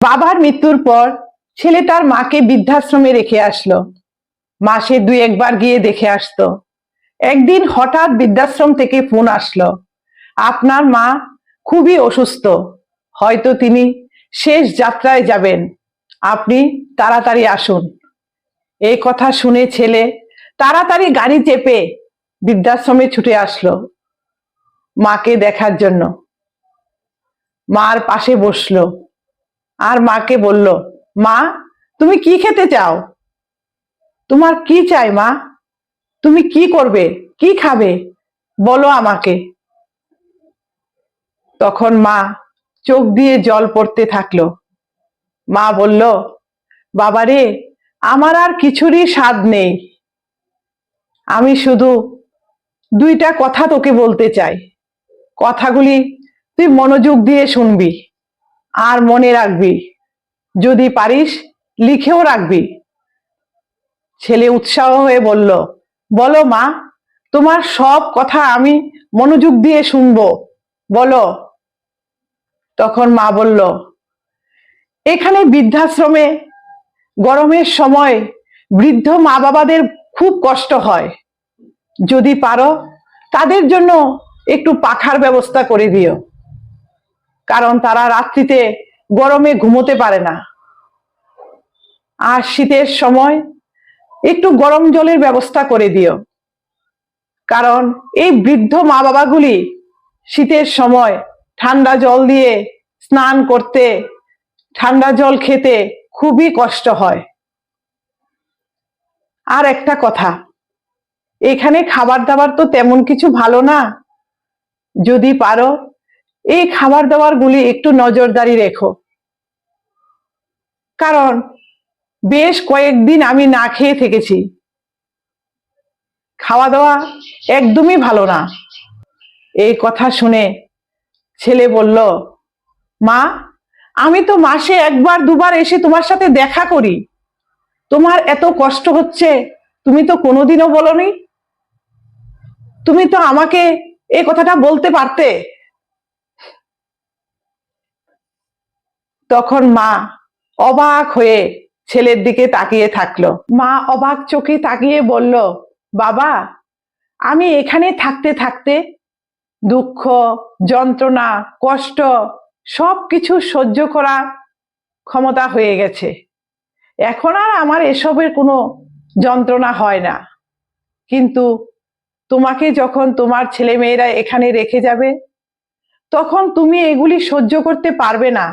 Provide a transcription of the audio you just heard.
বাবার মৃত্যুর পর ছেলে তার মাকে বৃদ্ধাশ্রমে রেখে আসলো। মাসে 2-1 বার গিয়ে দেখে আসতো। একদিন হঠাৎ বৃদ্ধাশ্রম থেকে ফোন আসলো, আপনার মা খুবই অসুস্থ, হয়তো তিনি শেষ যাত্রায় যাবেন, আপনি তাড়াতাড়ি আসুন। এই কথা শুনে ছেলে তাড়াতাড়ি গাড়ি চেপে বৃদ্ধাশ্রমে ছুটে আসলো মাকে দেখার জন্য। মার পাশে বসলো আর মাকে বলল, মা তুমি কি খেতে চাও? তোমার কি চাই মা? তুমি কি করবে, কি খাবে, বলো আমাকে। তখন মা চোখ দিয়ে জল পড়তে থাকলো। মা বলল, বাবারে, আমার আর কিছুরই স্বাদ নেই, আমি শুধু 2টা কথা তোকে বলতে চাই। কথাগুলি তুই মনোযোগ দিয়ে শুনবি আর মনে রাখবি, যদি পারিস লিখেও রাখবি। ছেলে উৎসাহ হয়ে বলল, বলো মা, তোমার সব কথা আমি মনোযোগ দিয়ে শুনবো, বলো। তখন মা বলল, এখানে বৃদ্ধাশ্রমে গরমের সময় বৃদ্ধ মা বাবাদের খুব কষ্ট হয়, যদি পারো তাদের জন্য একটু পাখার ব্যবস্থা করে দিও, কারণ তারা রাত্রিতে গরমে ঘুমোতে পারে না। আর শীতের সময় একটু গরম জলের ব্যবস্থা করে দিও, কারণ এই বৃদ্ধ মা বাবাগুলি শীতের সময় ঠান্ডা জল দিয়ে স্নান করতে, ঠান্ডা জল খেতে খুবই কষ্ট হয়। আর একটা কথা, এখানে খাবার দাবার তো তেমন কিছু ভালো না, যদি পারো এই খাবার দাবার গুলি একটু নজরদারি রেখো, কারণ বেশ কয়েকদিন আমি না খেয়ে থেকেছি, খাওয়া দাওয়া একদমই ভালো না। এই কথা শুনে ছেলে বলল, মা আমি তো মাসে 1-2 বার এসে তোমার সাথে দেখা করি, তোমার এত কষ্ট হচ্ছে তুমি তো কোনোদিনও বলনি, তুমি তো আমাকে এই কথাটা বলতে পারতে। তখন মা অবাক হয়ে ছেলের দিকে তাকিয়ে থাকলো। মা অবাক চোখে তাকিয়ে বলল, বাবা, আমি এখানে থাকতে থাকতে দুঃখ, যন্ত্রণা, কষ্ট সবকিছু সহ্য করার ক্ষমতা হয়ে গেছে, এখন আর আমার এসবের কোনো যন্ত্রণা হয় না। কিন্তু তোমাকে যখন তোমার ছেলেমেয়েরা এখানে রেখে যাবে, তখন তুমি এগুলি সহ্য করতে পারবে না,